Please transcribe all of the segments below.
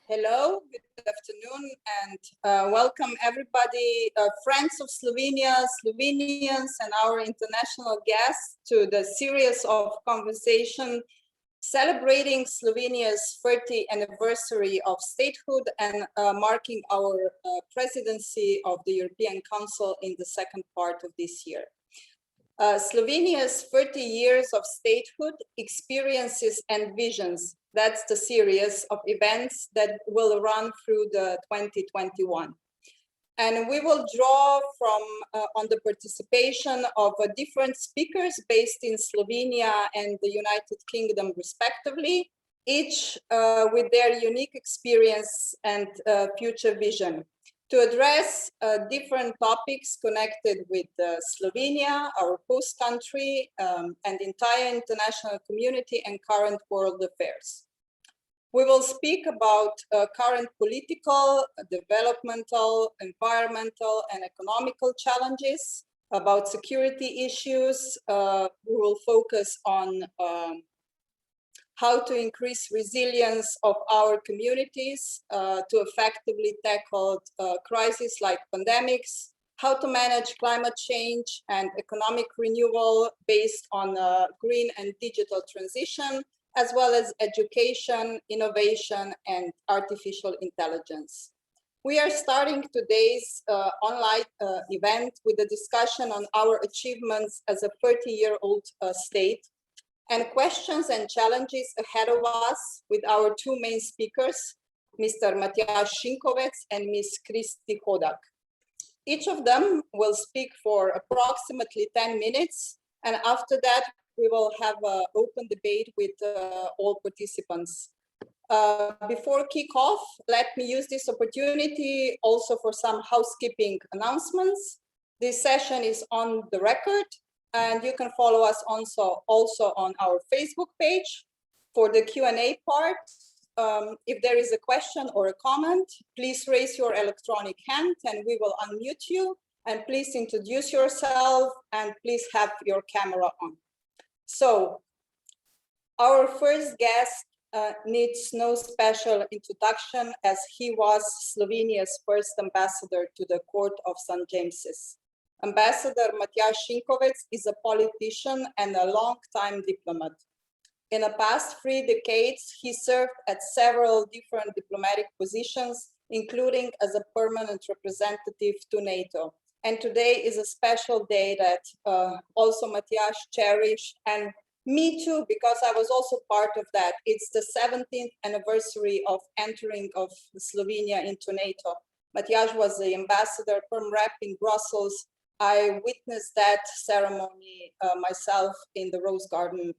Hello, good afternoon, and welcome everybody, friends of Slovenia, Slovenians, and our international guests to the series of conversation celebrating Slovenia's 30th anniversary of statehood and marking our presidency of the European Council in the second part of this year. Slovenia's 30 years of statehood, experiences and visions. That's the series of events that will run through the 2021. And we will draw from on the participation of different speakers based in Slovenia and the United Kingdom respectively, each with their unique experience and future vision, to address different topics connected with Slovenia, our host country, and entire international community and current world affairs. We will speak about current political, developmental, environmental, and economical challenges, about security issues. We will focus on how to increase resilience of our communities to effectively tackle crises like pandemics, how to manage climate change and economic renewal based on green and digital transition, as well as education, innovation, and artificial intelligence. We are starting today's online event with a discussion on our achievements as a 30-year-old state, and questions and challenges ahead of us with our two main speakers, Mr. Matjaž Šinkovec and Ms. Kristi Hodak. Each of them will speak for approximately 10 minutes, and after that, we will have an open debate with all participants. Before kickoff, let me use this opportunity also for some housekeeping announcements. This session is on the record, and you can follow us also on our Facebook page. For the Q&A part, if there is a question or a comment, please raise your electronic hand and we will unmute you. And please introduce yourself and please have your camera on. So, our first guest needs no special introduction as he was Slovenia's first ambassador to the Court of St. James's. Ambassador Matjaž Šinkovec is a politician and a long-time diplomat. In the past 3 decades, he served at several different diplomatic positions, including as a permanent representative to NATO. And today is a special day that also Matjaž cherished, and me too, because I was also part of that. It's the 17th anniversary of entering of Slovenia into NATO. Matjaž was the ambassador perm rep in Brussels. I witnessed that ceremony myself in the Rose Garden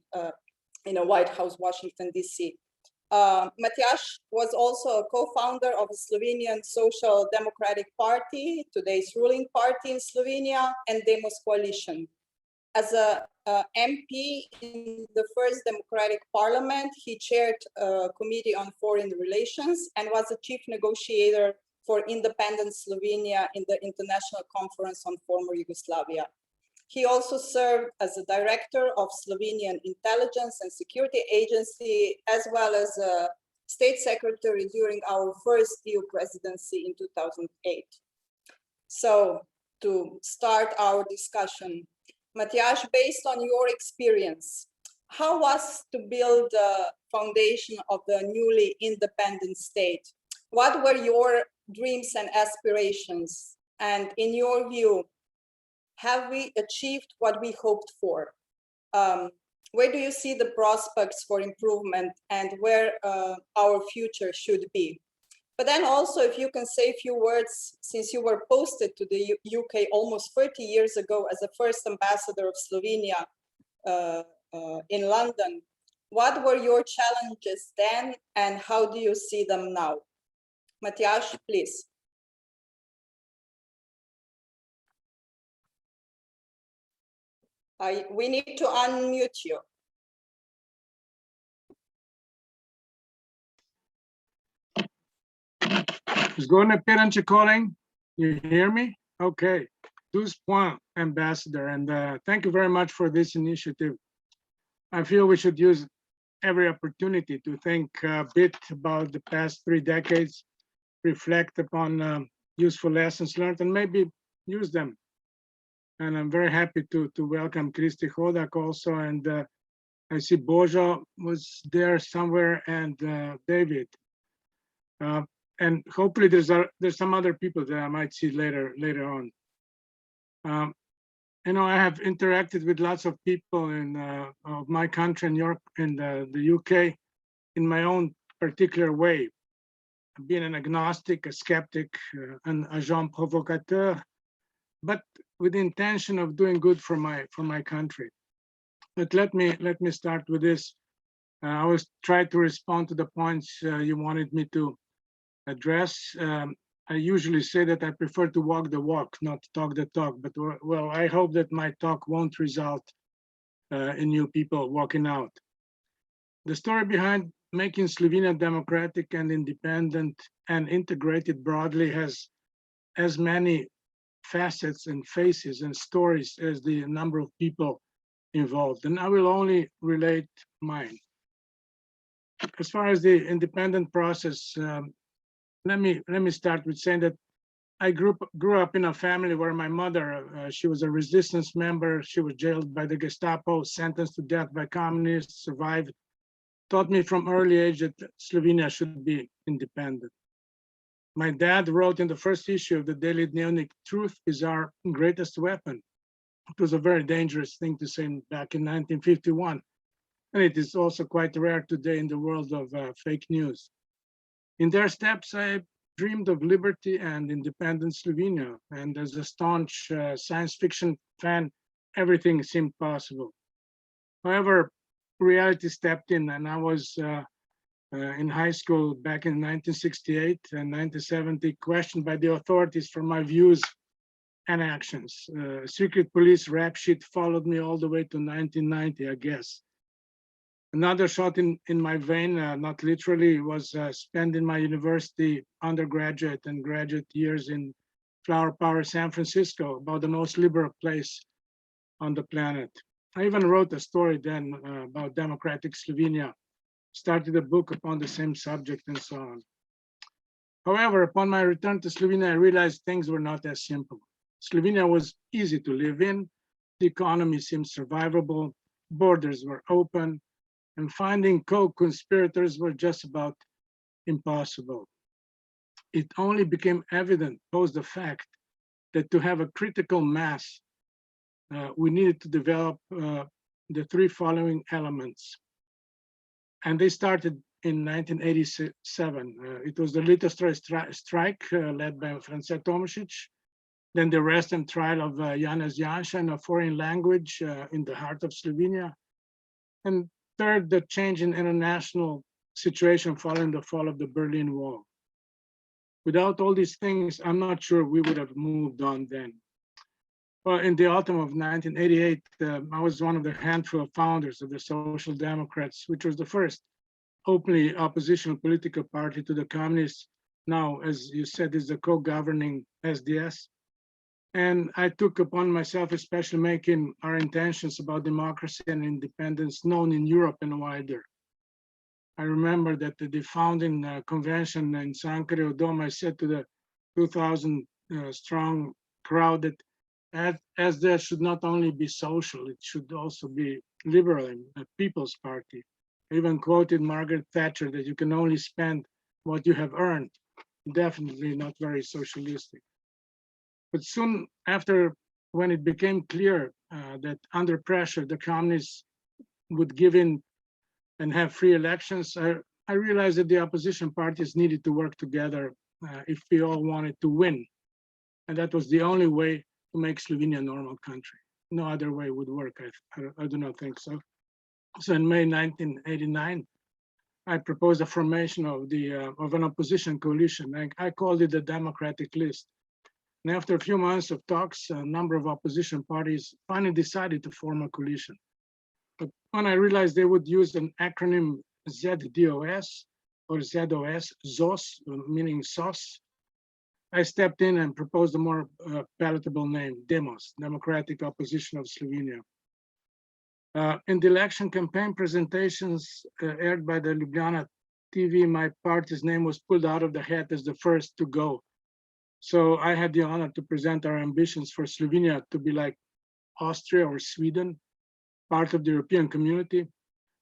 in the White House, Washington, D.C. Matjaž was also a co-founder of the Slovenian Social Democratic Party, today's ruling party in Slovenia, and Demos Coalition. As a MP in the first democratic parliament, he chaired a committee on foreign relations and was a chief negotiator for independent Slovenia in the International Conference on Former Yugoslavia. He also served as a director of Slovenian Intelligence and Security Agency, as well as a state secretary during our first EU presidency in 2008. So, to start our discussion, Matjaž, based on your experience, how was to build the foundation of the newly independent state? What were your dreams and aspirations? And in your view, have we achieved what we hoped for? Where do you see the prospects for improvement and where our future should be? But then also, if you can say a few words, since you were posted to the UK almost 30 years ago as the first ambassador of Slovenia in London, what were your challenges then and how do you see them now? Matjaž, please. We need to unmute you. Zgornje Piranče calling. You hear me? Okay. 2 points, Ambassador, and thank you very much for this initiative. I feel we should use every opportunity to think a bit about the past 3 decades, reflect upon useful lessons learned, and maybe use them. And I'm very happy to welcome Kristi Hodak also, and I see Božo was there somewhere, and David. And hopefully there's some other people that I might see later on. You know, I have interacted with lots of people in of my country, in Europe, in the UK, in my own particular way. Being an agnostic, a skeptic, an agent provocateur, but with the intention of doing good for my country. But let me start with this. I always try to respond to the points you wanted me to address. I usually say that I prefer to walk the walk, not talk the talk. But well, I hope that my talk won't result in you people walking out. The story behind making Slovenia democratic and independent and integrated broadly has as many facets and faces and stories as the number of people involved, and I will only relate mine. As far as the independent process, let me start with saying that I grew up in a family where my mother, she was a resistance member. She was jailed by the Gestapo, sentenced to death by communists, survived, taught me from early age that Slovenia should be independent. My dad wrote in the first issue of the daily Dnevnik, "Truth is our greatest weapon." It was a very dangerous thing to say back in 1951. And it is also quite rare today in the world of fake news. In their steps, I dreamed of liberty and independent Slovenia. And as a staunch science fiction fan, everything seemed possible. However, reality stepped in, and I was in high school back in 1968 and 1970, questioned by the authorities for my views and actions. Secret police rap sheet followed me all the way to 1990, I guess. Another shot in my vein, not literally, was spending my university undergraduate and graduate years in Flower Power, San Francisco, about the most liberal place on the planet. I even wrote a story then about democratic Slovenia, started a book upon the same subject, and so on. However, upon my return to Slovenia, I realized things were not as simple. Slovenia was easy to live in, the economy seemed survivable, borders were open, and finding co-conspirators were just about impossible. It only became evident post the fact that to have a critical mass, we needed to develop the 3 following elements. And they started in 1987. It was the Litostroy strike led by Franca Tomšič, then the arrest and trial of Janez Janša in a foreign language in the heart of Slovenia. And third, the change in international situation following the fall of the Berlin Wall. Without all these things, I'm not sure we would have moved on then. Well, in the autumn of 1988, I was one of the handful of founders of the Social Democrats, which was the first openly oppositional political party to the communists. Now, as you said, is the co-governing SDS. And I took upon myself, especially making our intentions about democracy and independence known in Europe and wider. I remember that the founding convention in Sankari Dome, I said to the 2,000 strong crowd that as there should not only be social, it should also be liberal, a people's party. I even quoted Margaret Thatcher that you can only spend what you have earned. Definitely not very socialistic. But soon after, when it became clear that under pressure, the communists would give in and have free elections, I realized that the opposition parties needed to work together if we all wanted to win. And that was the only way to make Slovenia a normal country. No other way would work, I do not think so. So in May 1989, I proposed a formation of an opposition coalition. I called it the Democratic List. And after a few months of talks, a number of opposition parties finally decided to form a coalition. But when I realized they would use an acronym ZDOS or ZOS, ZOS, meaning SOS, I stepped in and proposed a more palatable name, DEMOS, Democratic Opposition of Slovenia. In the election campaign presentations aired by the Ljubljana TV, my party's name was pulled out of the hat as the first to go. So I had the honor to present our ambitions for Slovenia to be like Austria or Sweden, part of the European community.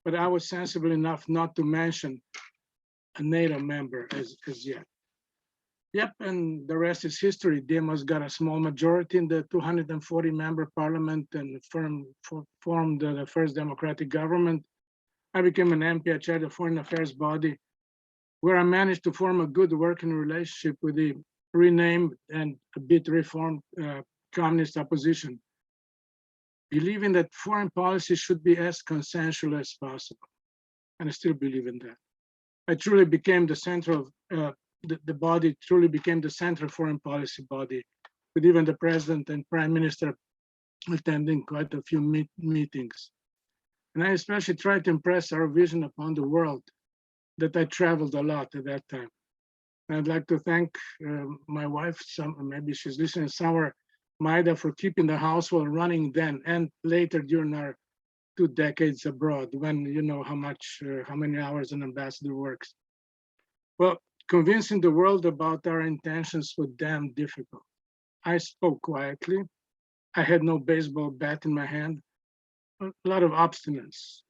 But I was sensible enough not to mention a NATO member as yet. Yep, and the rest is history. Demos got a small majority in the 240-member parliament and formed the first democratic government. I became an MP. I chaired the foreign affairs body, where I managed to form a good working relationship with the renamed and a bit reformed communist opposition, believing that foreign policy should be as consensual as possible. And I still believe in that. I truly became the central the body truly became the central foreign policy body, with even the president and prime minister attending quite a few meetings. And I especially tried to impress our vision upon the world, that I traveled a lot at that time. And I'd like to thank my wife, maybe she's listening somewhere, Maida, for keeping the household running then and later during our 2 decades abroad, when you know how many hours an ambassador works. Well, convincing the world about our intentions was damn difficult. I spoke quietly. I had no baseball bat in my hand, a lot of obstinance.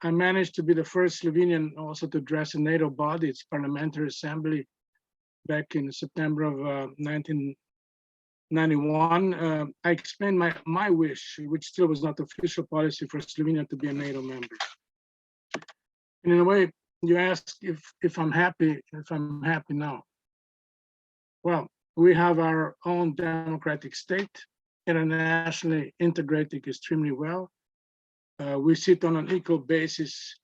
I managed to be the first Slovenian also to address a NATO body, its parliamentary assembly, back in September of 1991. I explained my wish, which still was not official policy for Slovenia, to be a NATO member. And in a way, you ask if I'm happy now. Well, we have our own democratic state, internationally integrated extremely well. We sit on an equal basis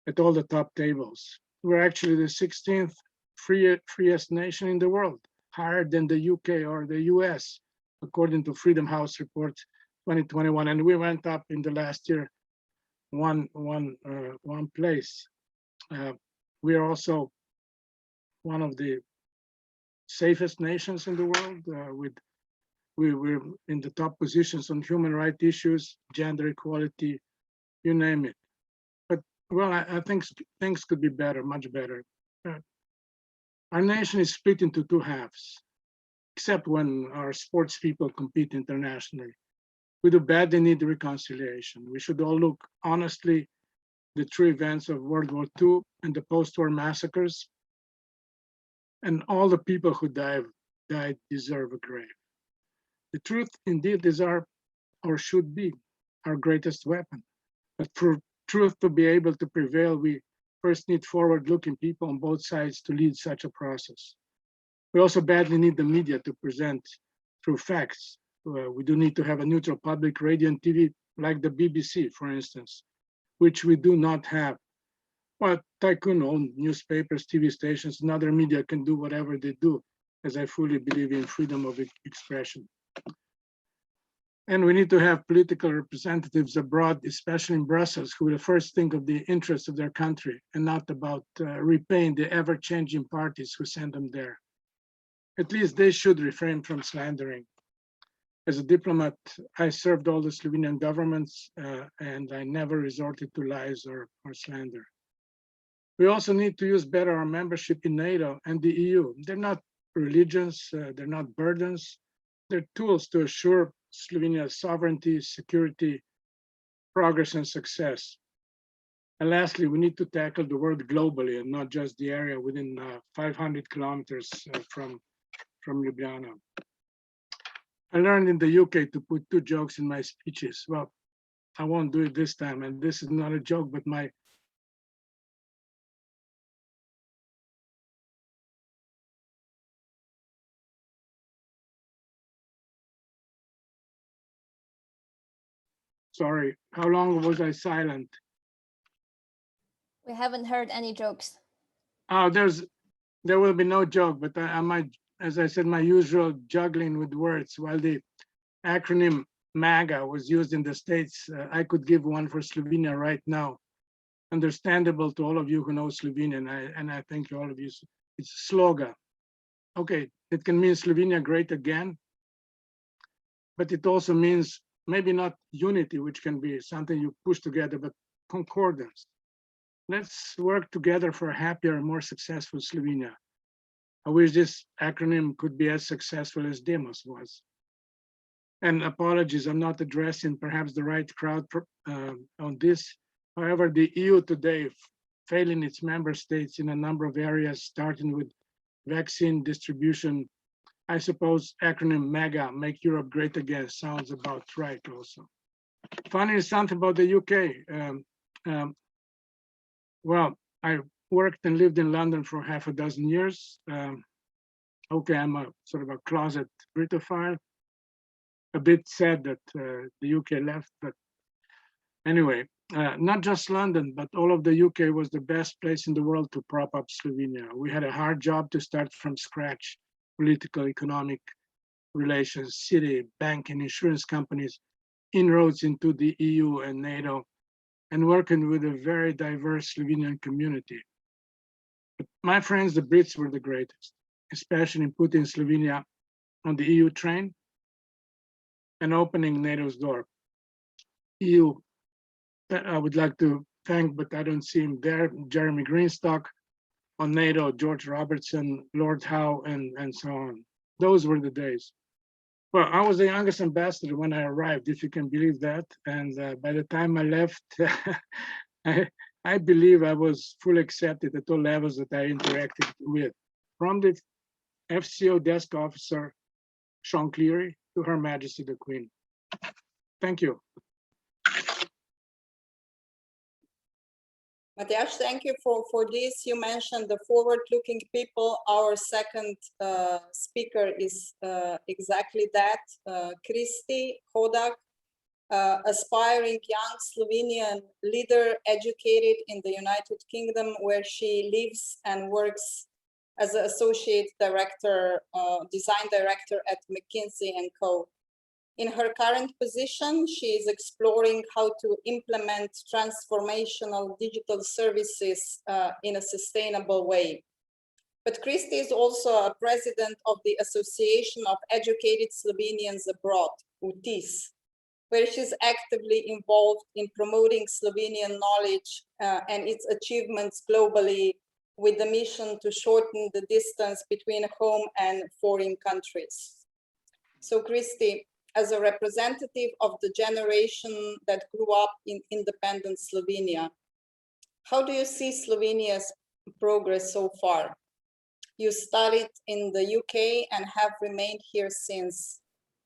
at all the top tables. We're actually the 16th freest nation in the world, higher than the UK or the US, according to Freedom House report 2021. And we went up in the last year one place. We are also one of the safest nations in the world. We're in the top positions on human rights issues, gender equality, you name it. But well, I think things could be better, much better. Our nation is split into 2 halves, except when our sports people compete internationally. We do badly need reconciliation. We should all look honestly the true events of World War II and the post-war massacres, and all the people who died deserve a grave. The truth indeed is or should be, our greatest weapon. But for truth to be able to prevail, we first need forward-looking people on both sides to lead such a process. We also badly need the media to present true facts. We do need to have a neutral public radio and TV, like the BBC, for instance, which we do not have. Well, tycoon-owned newspapers, TV stations, and other media can do whatever they do, as I fully believe in freedom of expression. And we need to have political representatives abroad, especially in Brussels, who will first think of the interests of their country and not about repaying the ever-changing parties who send them there. At least they should refrain from slandering. As a diplomat, I served all the Slovenian governments and I never resorted to lies or slander. We also need to use better our membership in NATO and the EU. They're not religions, they're not burdens. They're tools to assure Slovenia's sovereignty, security, progress, and success. And lastly, we need to tackle the world globally and not just the area within 500 kilometers from Ljubljana. I learned in the UK to put 2 jokes in my speeches. Well, I won't do it this time, and this is not a joke, but my sorry, how long was I silent? We haven't heard any jokes. Oh, there will be no joke, but I might, as I said, my usual juggling with words. While the acronym MAGA was used in the States, I could give one for Slovenia right now. Understandable to all of you who know Slovenian, and I thank you all of you. It's slogan. Okay, it can mean Slovenia great again, but it also means maybe not unity, which can be something you push together, but concordance. Let's work together for a happier and more successful Slovenia. I wish this acronym could be as successful as Demos was. And apologies, I'm not addressing perhaps the right crowd on this. However, the EU today, failing its member states in a number of areas, starting with vaccine distribution, I suppose acronym MEGA, Make Europe Great Again, sounds about right also. Finally, something about the UK. Well, I worked and lived in London for half a dozen years. Okay, I'm a sort of a closet Britophile. A bit sad that the UK left, but anyway, not just London, but all of the UK was the best place in the world to prop up Slovenia. We had a hard job to start from scratch, political, economic relations, city, bank, and insurance companies, inroads into the EU and NATO, and working with a very diverse Slovenian community. But my friends, the Brits were the greatest, especially in putting Slovenia on the EU train and opening NATO's door. EU, I would like to thank, but I don't see him there, Jeremy Greenstock, on NATO, George Robertson, Lord Howe, and so on. Those were the days. Well, I was the youngest ambassador when I arrived, if you can believe that. And by the time I left, I believe I was fully accepted at all levels that I interacted with, from the FCO desk officer, Sean Cleary, to Her Majesty the Queen. Thank you. Matjaž, thank you for this. You mentioned the forward-looking people. Our second speaker is exactly that, Kristi, Hodak, aspiring young Slovenian leader, educated in the United Kingdom, where she lives and works as an associate director, design director at McKinsey & Co. In her current position, she is exploring how to implement transformational digital services in a sustainable way. But Kristi is also a president of the Association of Educated Slovenians Abroad, VTIS, where she's actively involved in promoting Slovenian knowledge and its achievements globally, with the mission to shorten the distance between home and foreign countries. So Kristi, as a representative of the generation that grew up in independent Slovenia, how do you see Slovenia's progress so far? You studied in the UK and have remained here since.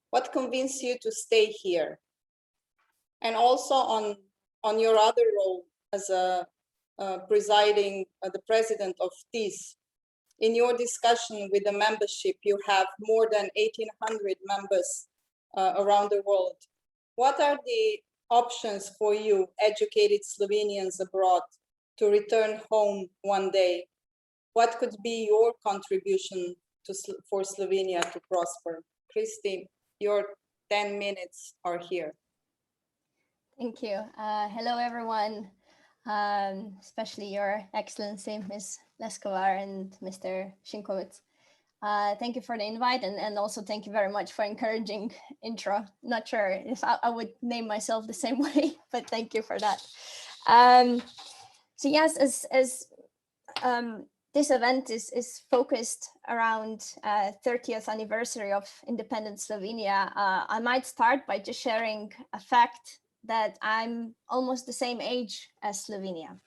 What convinced you to stay here? And also on your other role as a presiding the president of VTIS, in your discussion with the membership, you have more than 1,800 members around the world. What are the options for you, educated Slovenians abroad, to return home one day? What could be your contribution for Slovenia to prosper? Kristi, your 10 minutes are here. Thank you. Hello, everyone. Especially Your Excellency, Ms. Leskovar and Mr. Šinkovec. Thank you for the invite, and also thank you very much for encouraging intro. Not sure if I would name myself the same way, but thank you for that. So yes, as this event is focused around 30th anniversary of independent Slovenia, I might start by just sharing a fact that I'm almost the same age as Slovenia.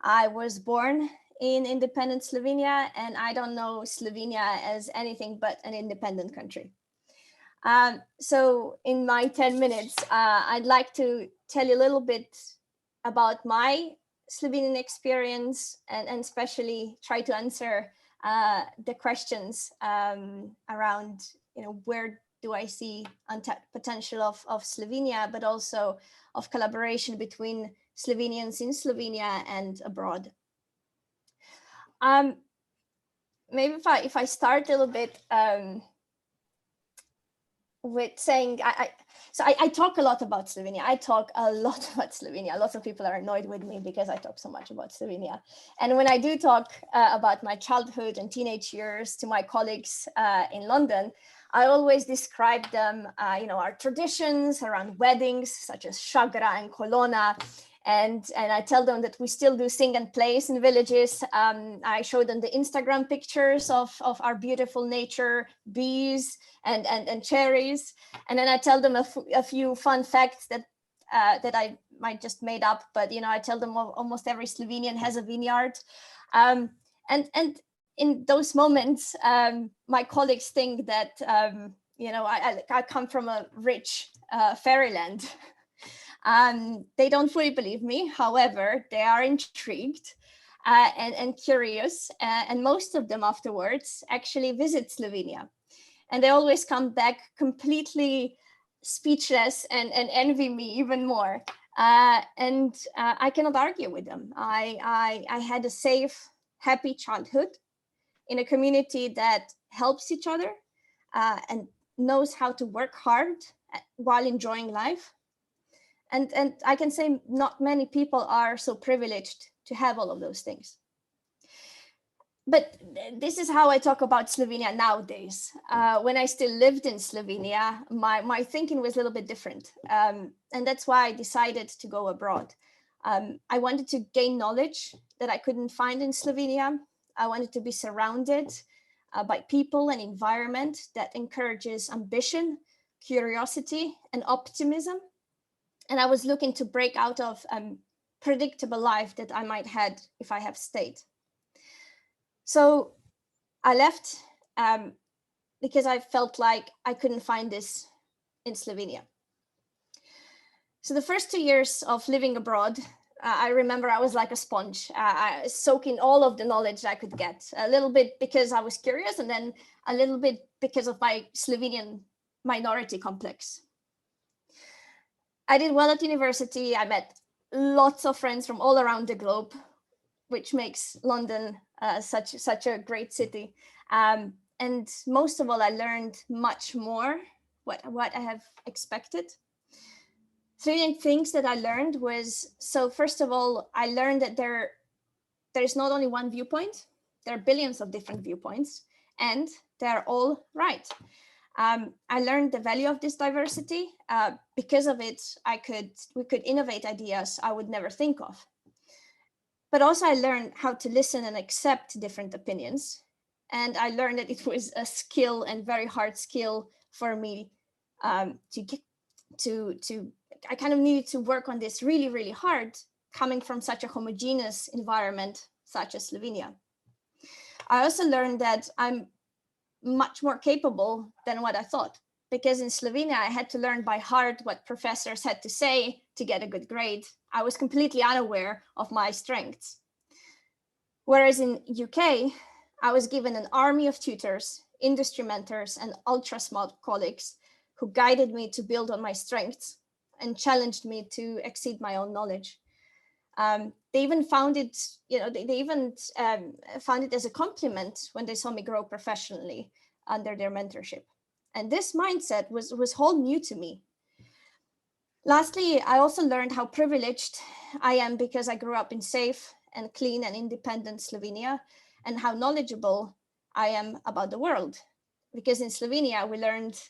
I was born in independent Slovenia, and I don't know Slovenia as anything but an independent country. So in my 10 minutes, I'd like to tell you a little bit about my Slovenian experience, and especially try to answer the questions around, where do I see untapped potential of Slovenia, but also of collaboration between Slovenians in Slovenia and abroad. Maybe if I start a little bit with saying, I talk a lot about Slovenia. I talk a lot about Slovenia. Lots of people are annoyed with me because I talk so much about Slovenia. And when I do talk about my childhood and teenage years to my colleagues in London, I always describe them, our traditions around weddings, such as Shagra and Kolona. And I tell them that we still do sing and plays in villages. I show them the Instagram pictures of our beautiful nature, bees and cherries. And then I tell them a few fun facts that I might just made up, but I tell them almost every Slovenian has a vineyard. And in those moments, my colleagues think that I come from a rich fairyland. They don't fully believe me. However, they are intrigued and curious. And most of them afterwards actually visit Slovenia. And they always come back completely speechless and envy me even more. And I cannot argue with them. I had a safe, happy childhood in a community that helps each other and knows how to work hard while enjoying life. And I can say not many people are so privileged to have all of those things. But this is how I talk about Slovenia nowadays. When I still lived in Slovenia, my thinking was a little bit different. And that's why I decided to go abroad. I wanted to gain knowledge that I couldn't find in Slovenia. I wanted to be surrounded by people and environment that encourages ambition, curiosity, and optimism. And I was looking to break out of predictable life that I might had if I have stayed. So I left because I felt like I couldn't find this in Slovenia. So the first 2 years of living abroad, I remember I was like a sponge, soaking all of the knowledge I could get, a little bit because I was curious, and then a little bit because of my Slovenian minority complex. I did well at university. I met lots of friends from all around the globe, which makes London such a great city. And most of all, I learned much more what I have expected. 3 things that I learned was, so first of all, I learned that there's not only one viewpoint, there are billions of different viewpoints, and they're all right. I learned the value of this diversity. Because of it, we could innovate ideas I would never think of. But also I learned how to listen and accept different opinions. And I learned that it was a skill, and very hard skill for me I kind of needed to work on this really, really hard, coming from such a homogeneous environment such as Slovenia. I also learned that I'm much more capable than what I thought, because in Slovenia, I had to learn by heart what professors had to say to get a good grade. I was completely unaware of my strengths. Whereas in UK, I was given an army of tutors, industry mentors, and ultra smart colleagues who guided me to build on my strengths and challenged me to exceed my own knowledge. They even found it, found it as a compliment when they saw me grow professionally under their mentorship. And this mindset was whole new to me. Lastly, I also learned how privileged I am because I grew up in safe and clean and independent Slovenia, and how knowledgeable I am about the world. Because in Slovenia, we learned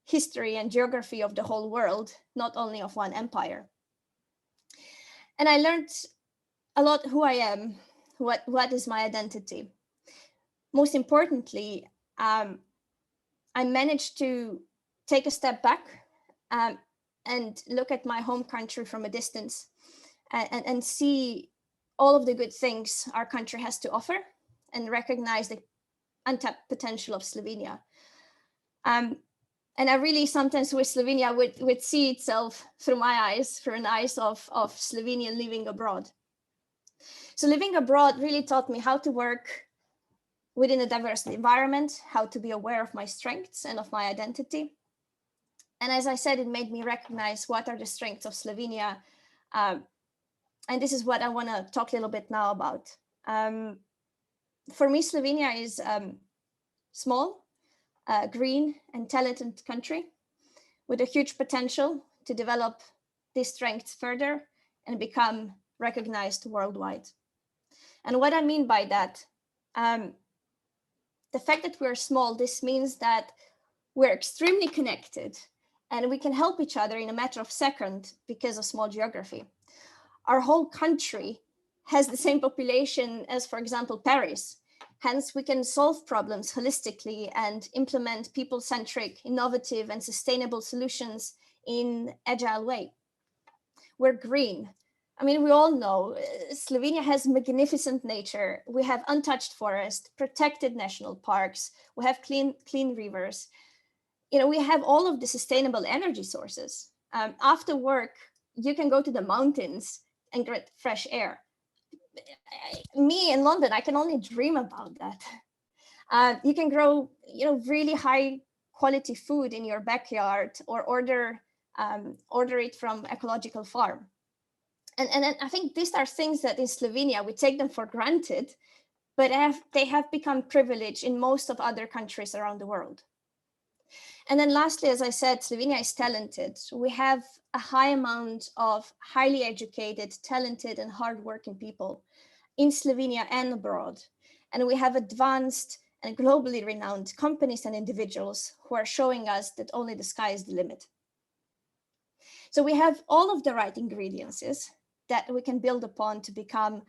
history and geography of the whole world, not only of one empire. And I learned a lot who I am, what is my identity. Most importantly, I managed to take a step back and look at my home country from a distance and see all of the good things our country has to offer, and recognize the untapped potential of Slovenia. And I really sometimes wish Slovenia would see itself through my eyes, through an eyes of Slovenian living abroad. So living abroad really taught me how to work within a diverse environment, how to be aware of my strengths and of my identity. And as I said, it made me recognize what are the strengths of Slovenia. And this is what I want to talk a little bit now about. For me, Slovenia is small, green and talented country. with a huge potential to develop these strengths further and become recognized worldwide. And what I mean by that, the fact that we're small, this means that we're extremely connected and we can help each other in a matter of seconds because of small geography. Our whole country has the same population as, for example, Paris. Hence, we can solve problems holistically and implement people-centric, innovative, and sustainable solutions in agile way. We're green. I mean, we all know Slovenia has magnificent nature. We have untouched forest, protected national parks. We have clean rivers. You know, we have all of the sustainable energy sources. After work, you can go to the mountains and get fresh air. Me in London, I can only dream about that. You can grow, you know, really high quality food in your backyard or order it from ecological farm. And I think these are things that in Slovenia, we take them for granted, but they have become privileged in most of other countries around the world. And then lastly, as I said, Slovenia is talented. We have a high amount of highly educated, talented, and hardworking people in Slovenia and abroad. And we have advanced and globally renowned companies and individuals who are showing us that only the sky is the limit. So we have all of the right ingredients that we can build upon to become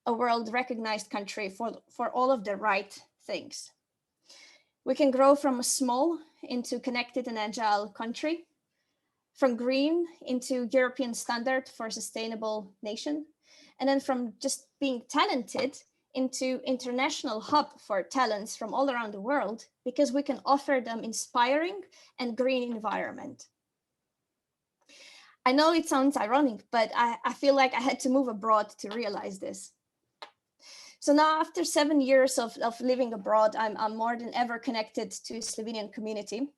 a world recognized country for all of the right things. We can grow from a small into connected and agile country, from green into European standard for sustainable nation, and then from just being talented into international hub for talents from all around the world, because we can offer them inspiring and green environment. I know it sounds ironic, but I feel like I had to move abroad to realize this. So now, after 7 years of living abroad, I'm more than ever connected to Slovenian community.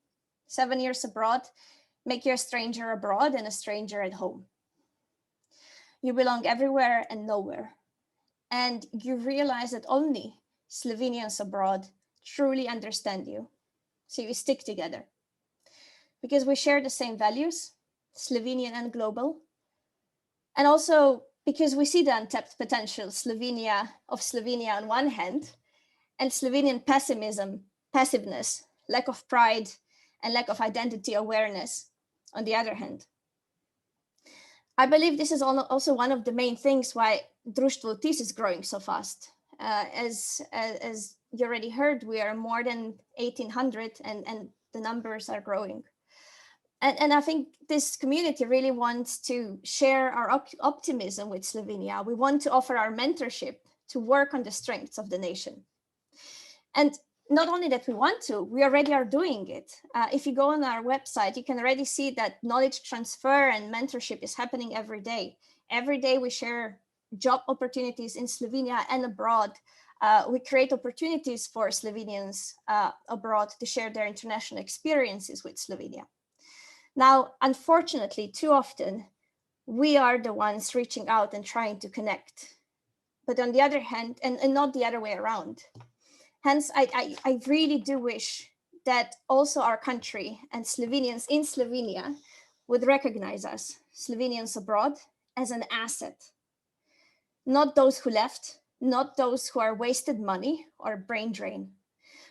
7 years abroad make you a stranger abroad and a stranger at home. You belong everywhere and nowhere. And you realize that only Slovenians abroad truly understand you. So you stick together. Because we share the same values, Slovenian and global. And also because we see the untapped potential of Slovenia on one hand, and Slovenian passiveness, lack of pride, and lack of identity awareness on the other hand. I believe this is also one of the main things why Društvo VTIS is growing so fast. As you already heard, we are more than 1,800 and the numbers are growing. And I think this community really wants to share our optimism with Slovenia. We want to offer our mentorship to work on the strengths of the nation. And not only that we want to, we already are doing it. If you go on our website, you can already see that knowledge transfer and mentorship is happening every day. Every day we share job opportunities in Slovenia and abroad. We create opportunities for Slovenians abroad to share their international experiences with Slovenia. Now, unfortunately, too often, we are the ones reaching out and trying to connect. But on the other hand, and not the other way around. Hence, I really do wish that also our country and Slovenians in Slovenia would recognize us, Slovenians abroad, as an asset. Not those who left, not those who are wasted money or brain drain.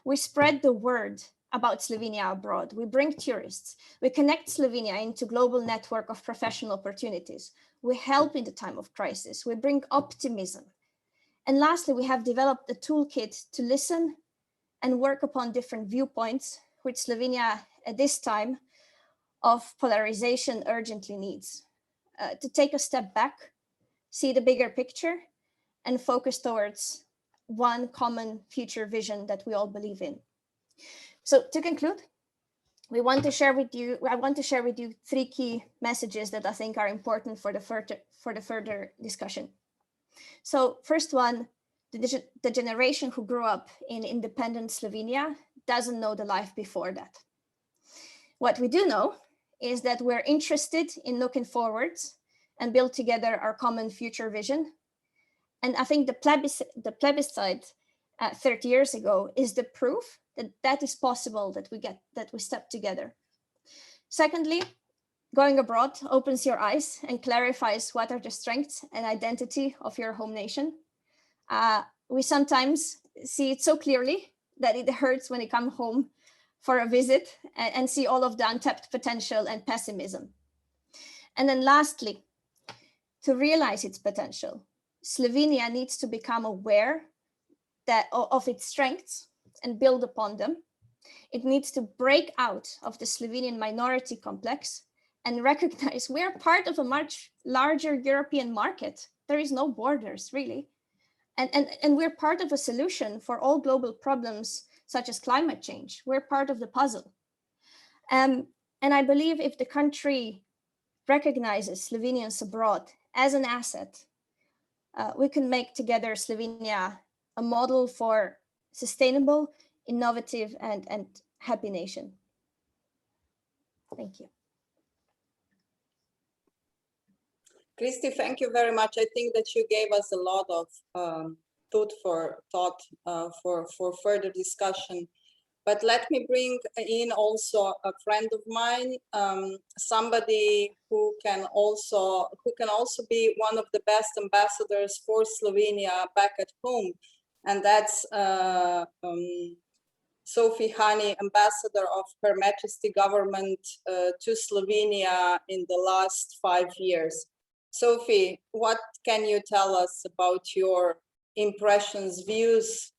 We spread the word about Slovenia abroad. We bring tourists. We connect Slovenia into global network of professional opportunities. We help in the time of crisis. We bring optimism. And lastly, we have developed a toolkit to listen and work upon different viewpoints, which Slovenia at this time of polarization urgently needs. To take a step back, see the bigger picture, and focus towards one common future vision that we all believe in. So to conclude, I want to share with you 3 key messages that I think are important for the further discussion. So first one, the generation who grew up in independent Slovenia doesn't know the life before that. What we do know is that we're interested in looking forwards and build together our common future vision. And I think the plebiscite 30 years ago is the proof that is possible, that we step together. Secondly, going abroad opens your eyes and clarifies what are the strengths and identity of your home nation. We sometimes see it so clearly that it hurts when you come home for a visit and see all of the untapped potential and pessimism. And then lastly, to realize its potential, Slovenia needs to become aware of its strengths and build upon them. It needs to break out of the Slovenian minority complex and recognize we are part of a much larger European market. There is no borders, really. And we're part of a solution for all global problems, such as climate change. We're part of the puzzle. And I believe if the country recognizes Slovenians abroad as an asset, we can make together Slovenia a model for sustainable, innovative, and happy nation. Thank you. Kristi, thank you very much. I think that you gave us a lot of food for thought for further discussion. But let me bring in also a friend of mine, somebody who can also be one of the best ambassadors for Slovenia back at home, and that's Sophie Hani, ambassador of Her Majesty government to Slovenia in the last 5 years. Sophie, what can you tell us about your impressions, views,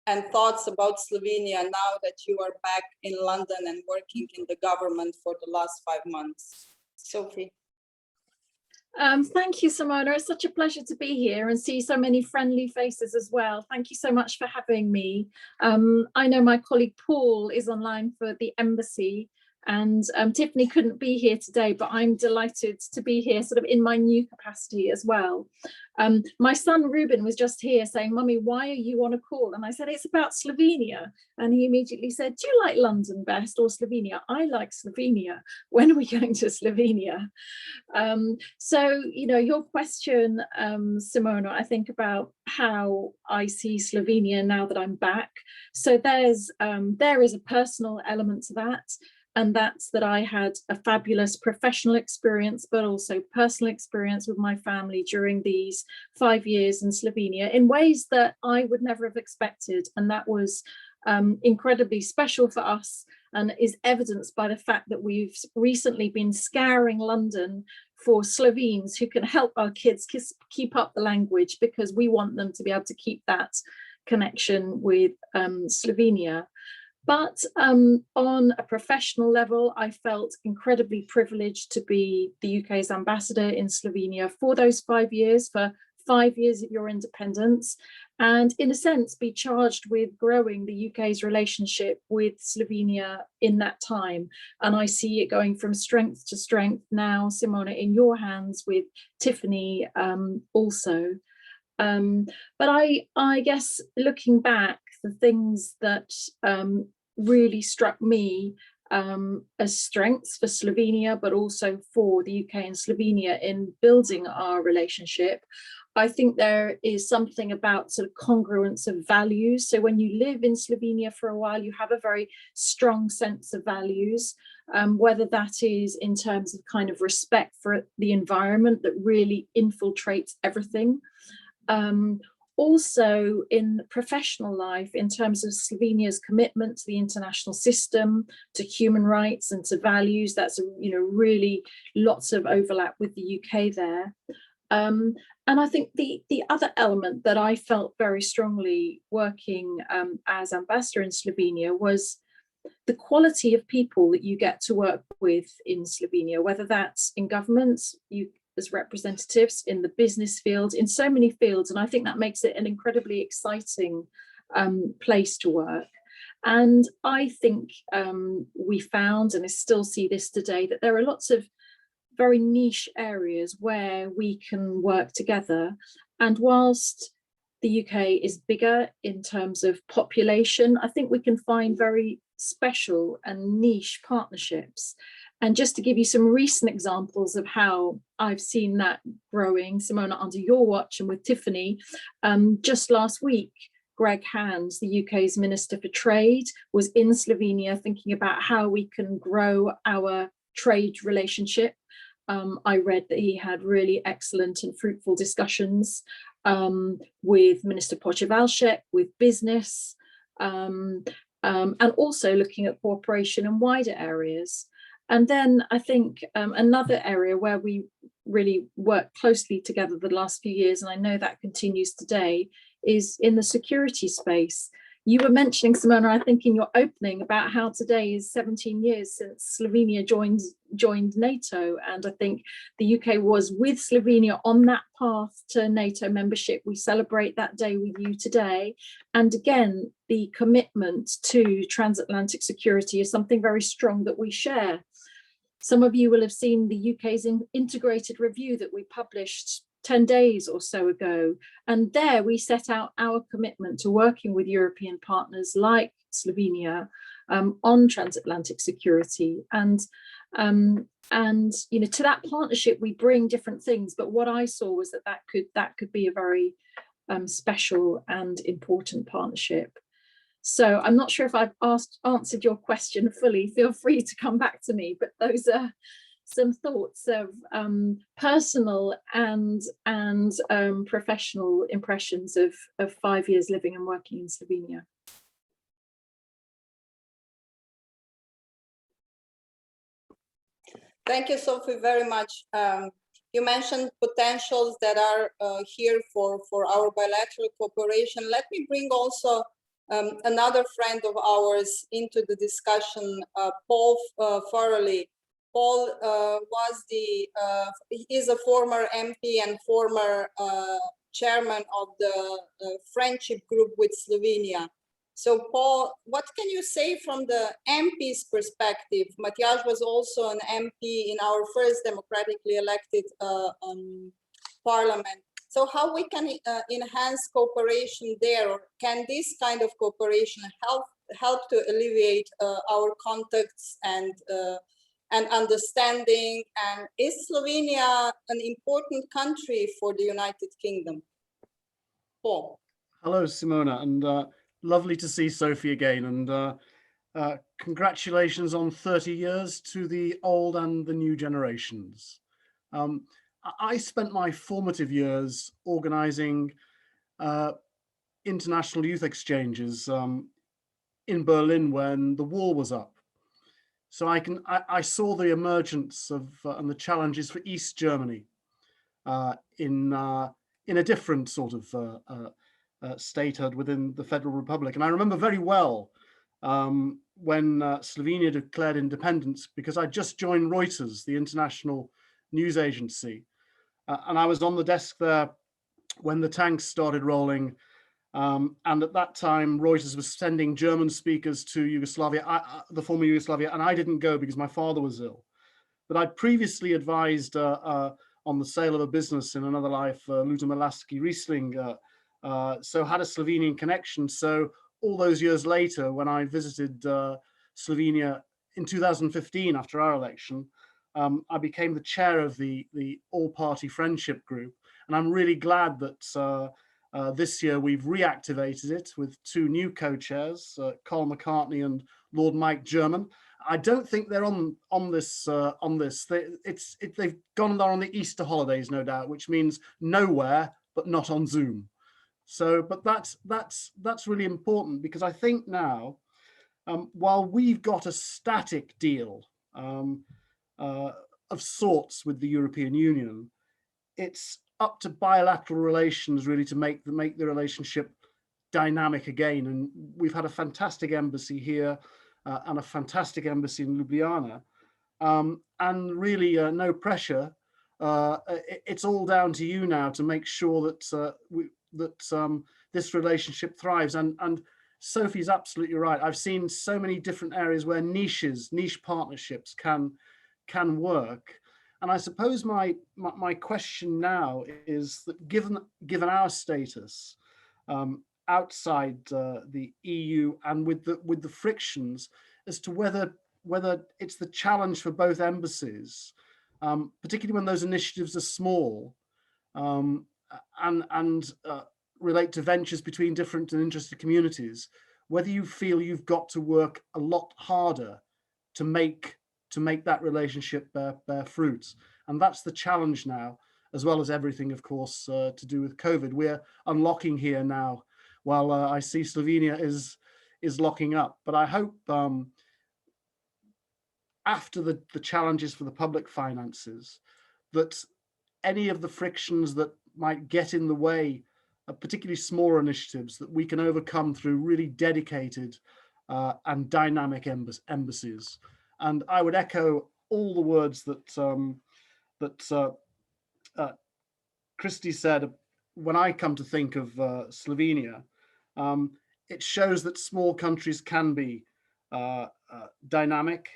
and thoughts about Slovenia now that you are back in London and working in the government for the last 5 months? Sophie. Thank you, Simona. It's such a pleasure to be here and see so many friendly faces as well. Thank you so much for having me. I know my colleague Paul is online for the embassy, and Tiffany couldn't be here today, but I'm delighted to be here sort of in my new capacity as well. My son Ruben was just here saying, "Mummy, why are you on a call?" And I said, "It's about Slovenia." And he immediately said, "Do you like London best or Slovenia?" "I like Slovenia. When are we going to Slovenia?" So, you know, your question, Simona, I think about how I see Slovenia now that I'm back. So there is a personal element to that. And that's that I had a fabulous professional experience, but also personal experience with my family during these 5 years in Slovenia in ways that I would never have expected. And that was incredibly special for us and is evidenced by the fact that we've recently been scouring London for Slovenes who can help our kids keep up the language, because we want them to be able to keep that connection with Slovenia. But on a professional level, I felt incredibly privileged to be the UK's ambassador in Slovenia for those 5 years, for 5 years of your independence, and in a sense be charged with growing the UK's relationship with Slovenia in that time. And I see it going from strength to strength now, Simona, in your hands with Tiffany also. But I guess looking back, the things that really struck me as strengths for Slovenia, but also for the UK and Slovenia in building our relationship, I think there is something about sort of congruence of values. So when you live in Slovenia for a while, you have a very strong sense of values, whether that is in terms of kind of respect for the environment that really infiltrates everything. Also in professional life, in terms of Slovenia's commitment to the international system, to human rights and to values, that's, you know, really lots of overlap with the UK there. And I think the other element that I felt very strongly working as ambassador in Slovenia was the quality of people that you get to work with in Slovenia, whether that's in governments, you as representatives, in the business field, in so many fields. And I think that makes it an incredibly exciting place to work. And I think we found, and I still see this today, that there are lots of very niche areas where we can work together. And whilst the UK is bigger in terms of population, I think we can find very special and niche partnerships. And just to give you some recent examples of how I've seen that growing, Simona, under your watch and with Tiffany, just last week, Greg Hands, the UK's Minister for Trade, was in Slovenia thinking about how we can grow our trade relationship. I read that he had really excellent and fruitful discussions with Minister Pochewalczyk, with business, and also looking at cooperation in wider areas. And then I think another area where we really worked closely together the last few years, and I know that continues today, is in the security space. You were mentioning, Simona, I think in your opening, about how today is 17 years since Slovenia joined NATO. And I think the UK was with Slovenia on that path to NATO membership. We celebrate that day with you today. And again, the commitment to transatlantic security is something very strong that we share. Some of you will have seen the UK's integrated review that we published 10 days or so ago. And there we set out our commitment to working with European partners like Slovenia on transatlantic security. And you know, to that partnership, we bring different things. But what I saw was that could be a very special and important partnership. So I'm not sure if I've answered your question fully. Feel free to come back to me, but those are some thoughts of personal and professional impressions of 5 years living and working in Slovenia. Thank you, Sophie, very much. You mentioned potentials that are here for our bilateral cooperation. Let me bring also another friend of ours into the discussion, Paul Farrelly. Paul is a former MP and former chairman of the friendship group with Slovenia. So Paul, what can you say from the MP's perspective? Matjaž was also an MP in our first democratically elected parliament. So how we can enhance cooperation there? Or can this kind of cooperation help to alleviate our contacts and understanding? And is Slovenia an important country for the United Kingdom? Paul. Hello, Simona, and lovely to see Sophie again. And congratulations on 30 years to the old and the new generations. I spent my formative years organizing international youth exchanges in Berlin when the wall was up. So I saw the emergence of and the challenges for East Germany in a different sort of statehood within the Federal Republic. And I remember very well when Slovenia declared independence, because I just joined Reuters, the international news agency. And I was on the desk there when the tanks started rolling. And at that time, Reuters was sending German speakers to Yugoslavia, the former Yugoslavia, and I didn't go because my father was ill. But I'd previously advised on the sale of a business in another life, Lutomerlaski Riesling, so had a Slovenian connection. So all those years later, when I visited Slovenia in 2015 after our election, I became the chair of the all-party friendship group. And I'm really glad that this year we've reactivated it with two new co-chairs, Colin McCartney and Lord Mike German. I don't think they're on this. They've gone there on the Easter holidays, no doubt, which means nowhere but not on Zoom. So, but that's really important, because I think now, while we've got a static deal of sorts with the European Union, it's up to bilateral relations really to make the relationship dynamic again. And we've had a fantastic embassy here and a fantastic embassy in Ljubljana, and really no pressure. It's all down to you now to make sure that this relationship thrives. And Sophie's absolutely right. I've seen so many different areas where niche partnerships can work. And I suppose my question now is that given our status outside the EU and with the frictions, as to whether it's the challenge for both embassies, particularly when those initiatives are small and relate to ventures between different and interested communities, whether you feel you've got to work a lot harder to make to make that relationship bear fruit. And that's the challenge now, as well as everything, of course, to do with COVID. We're unlocking here now, while I see Slovenia is locking up. But I hope after the challenges for the public finances, that any of the frictions that might get in the way of particularly smaller initiatives, that we can overcome through really dedicated and dynamic embassies. And I would echo all the words that Kristi said. When I come to think of Slovenia, it shows that small countries can be dynamic,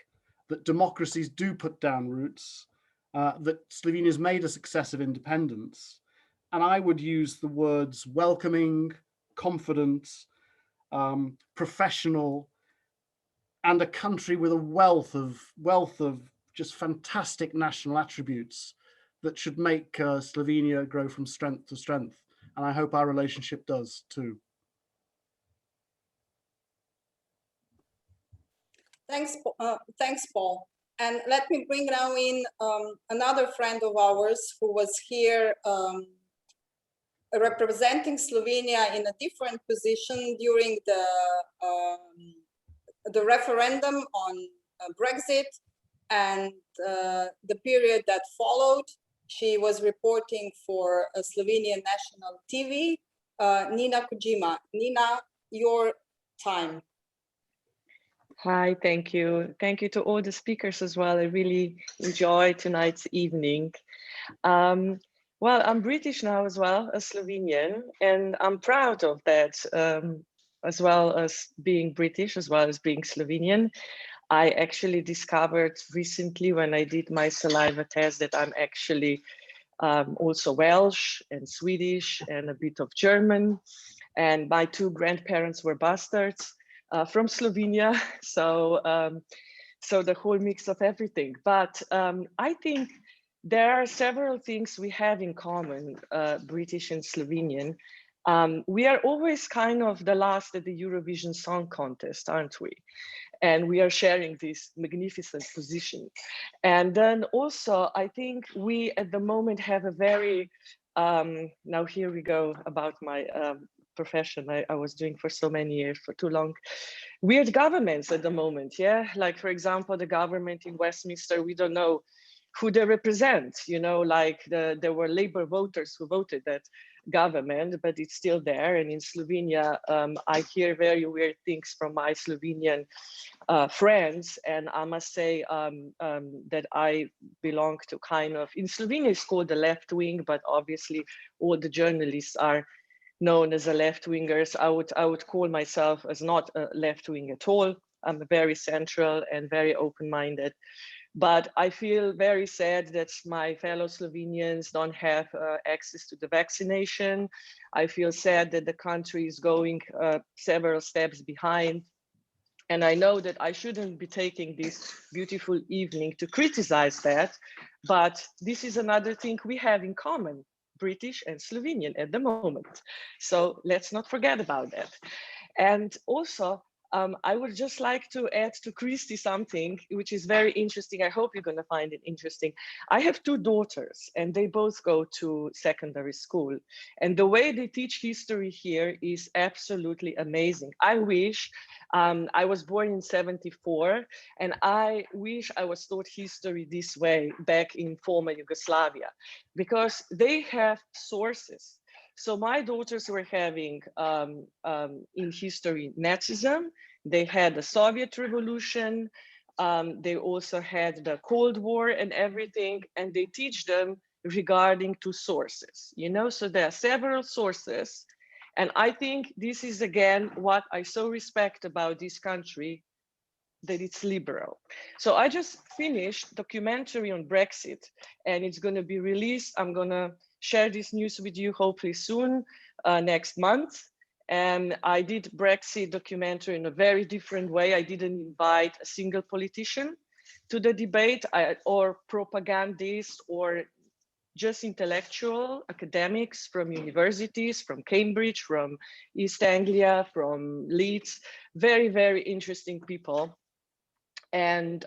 that democracies do put down roots, that Slovenia's made a success of independence. And I would use the words welcoming, confident, professional, and a country with a wealth of just fantastic national attributes that should make Slovenia grow from strength to strength. And I hope our relationship does too. Thanks, Paul. And let me bring now in another friend of ours who was here representing Slovenia in a different position during the referendum on Brexit and the period that followed. She was reporting for a Slovenian national TV, Nina Kujima. Nina, your time. Hi, thank you. Thank you to all the speakers as well. I really enjoyed tonight's evening. Well, I'm British now as well, a Slovenian, and I'm proud of that, as well as being British, as well as being Slovenian. I actually discovered recently when I did my saliva test that I'm actually also Welsh and Swedish and a bit of German. And my two grandparents were bastards from Slovenia. So, so the whole mix of everything. But I think there are several things we have in common, British and Slovenian. We are always kind of the last at the Eurovision Song Contest, aren't we? And we are sharing this magnificent position. And then also, I think we at the moment have a very, now here we go about my profession I was doing for so many years, for too long. Weird governments at the moment, yeah? Like, for example, the government in Westminster, we don't know who they represent, you know, like there were Labour voters who voted that government, but it's still there. And in Slovenia, I hear very weird things from my Slovenian friends. And I must say that I belong to kind of, in Slovenia it's called the left wing, but obviously all the journalists are known as a left-wingers. I would call myself as not a left-wing at all. I'm very central and very open-minded. But I feel very sad that my fellow Slovenians don't have access to the vaccination. I feel sad that the country is going several steps behind. And I know that I shouldn't be taking this beautiful evening to criticize that, but this is another thing we have in common, British and Slovenian at the moment. So let's not forget about that. And also, I would just like to add to Kristi something which is very interesting. I hope you're going to find it interesting. I have two daughters and they both go to secondary school. And the way they teach history here is absolutely amazing. I wish, I was born in '74 and I wish I was taught history this way back in former Yugoslavia, because they have sources. So my daughters were having in history Nazism, they had the Soviet Revolution, they also had the Cold War and everything, and they teach them regarding to sources, you know, so there are several sources. And I think this is again what I so respect about this country, that it's liberal. So I just finished a documentary on Brexit and it's going to be released. I'm going to share this news with you hopefully soon, next month. And I did Brexit documentary in a very different way. I didn't invite a single politician to the debate or propagandist or just intellectual academics from universities, from Cambridge, from East Anglia, from Leeds, very, very interesting people. And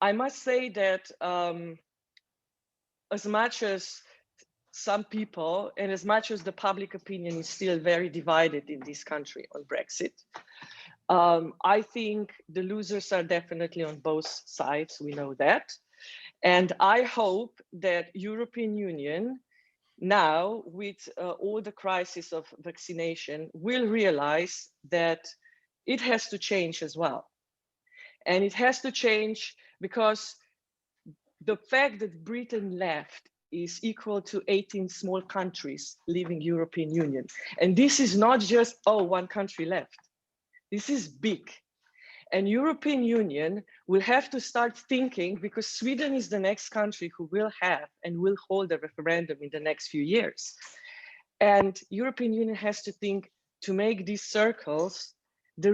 I must say that as much as some people and as much as the public opinion is still very divided in this country on Brexit, I think the losers are definitely on both sides. We know that. And I hope that European Union now, with all the crisis of vaccination, will realize that it has to change as well. And it has to change because the fact that Britain left is equal to 18 small countries leaving European Union. And this is not just, oh, one country left. This is big. And European Union will have to start thinking, because Sweden is the next country who will have and will hold a referendum in the next few years. And European Union has to think to make these circles, the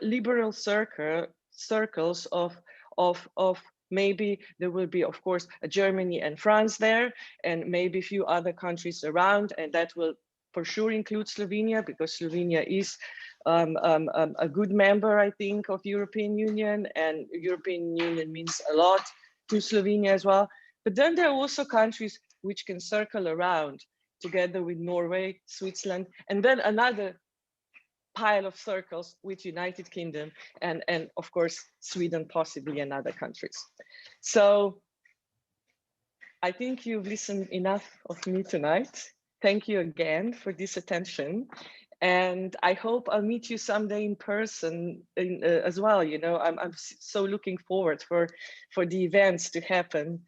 liberal circles of maybe there will be, of course, Germany and France there, and maybe a few other countries around, and that will for sure include Slovenia, because Slovenia is a good member, I think, of European Union, and European Union means a lot to Slovenia as well. But then there are also countries which can circle around together with Norway, Switzerland, and then another pile of circles with United Kingdom and of course, Sweden, possibly, and other countries. So I think you've listened enough of me tonight. Thank you again for this attention. And I hope I'll meet you someday in person as well. You know, I'm so looking forward for the events to happen,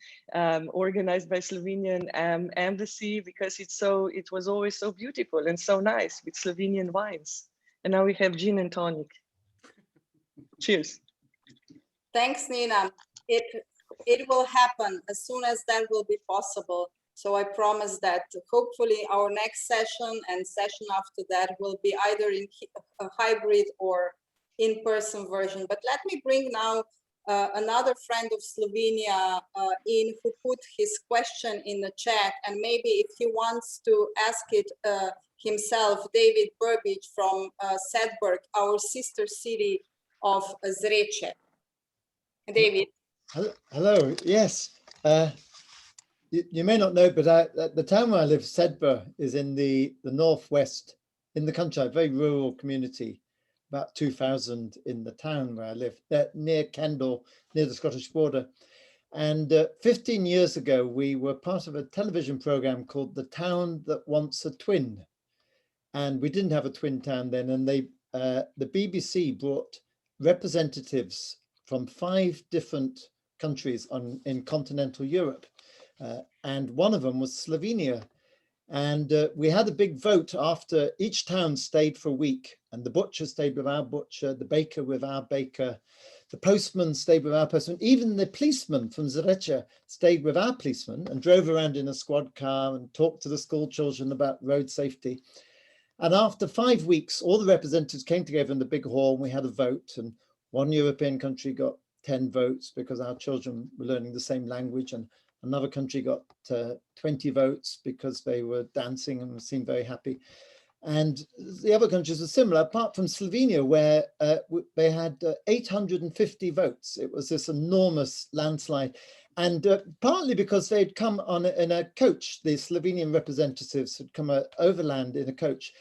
organized by Slovenian Embassy, because it was always so beautiful and so nice with Slovenian wines. And now we have gin and tonic. Cheers. Thanks, Nina. It will happen as soon as that will be possible. So I promise that hopefully our next session and session after that will be either in a hybrid or in-person version. But let me bring now another friend of Slovenia in, who put his question in the chat, and maybe if he wants to ask it himself, David Burbidge from Sedberg, our sister city of Zreče. David. Hello, yes. You may not know, but the town where I live, Sedberg, is in the northwest in the country, a very rural community, about 2,000 in the town where I live, near Kendal, near the Scottish border. And 15 years ago, we were part of a television program called The Town That Wants a Twin. And we didn't have a twin town then. And the BBC brought representatives from 5 different countries in continental Europe. And one of them was Slovenia. And we had a big vote after each town stayed for a week. And the butcher stayed with our butcher, the baker with our baker, the postman stayed with our postman. Even the policeman from Zreče stayed with our policeman and drove around in a squad car and talked to the school children about road safety. And after 5 weeks, all the representatives came together in the big hall and we had a vote. And one European country got 10 votes because our children were learning the same language, and another country got 20 votes because they were dancing and seemed very happy. And the other countries were similar, apart from Slovenia, where they had 850 votes. It was this enormous landslide. And partly because they'd come in a coach, the Slovenian representatives had come overland in a coach,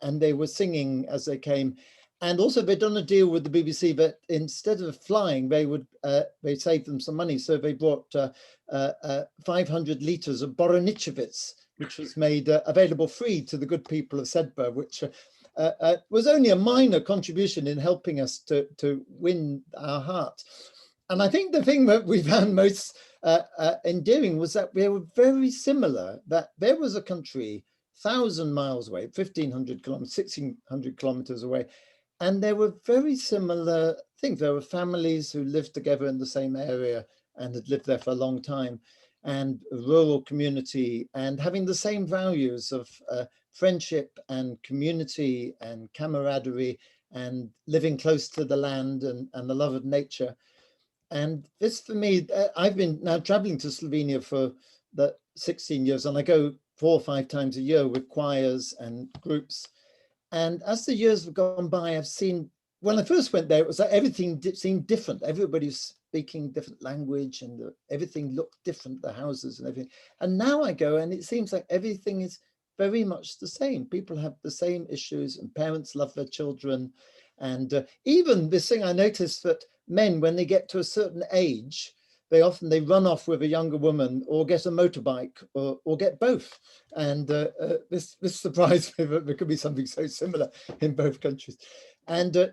and they were singing as they came. And also they'd done a deal with the BBC that instead of flying, they saved them some money. So they brought 500 litres of Boronichevitz, which was made available free to the good people of Sedberg, which was only a minor contribution in helping us to win our heart. And I think the thing that we found most endearing was that we were very similar, that there was a country 1,000 miles away, 1,500 kilometers, 1,600 kilometers away, and there were very similar things. There were families who lived together in the same area and had lived there for a long time, and a rural community, and having the same values of friendship and community and camaraderie and living close to the land and the love of nature. And this, for me, I've been now traveling to Slovenia for the 16 years, and I go 4 or 5 times a year with choirs and groups. And as the years have gone by, I've seen when I first went there, it was like everything seemed different. Everybody was speaking different language, and everything looked different, the houses and everything. And now I go, and it seems like everything is very much the same. People have the same issues, and parents love their children. And even this thing I noticed, that men, when they get to a certain age, they run off with a younger woman, or get a motorbike, or get both. And this surprised me that there could be something so similar in both countries. And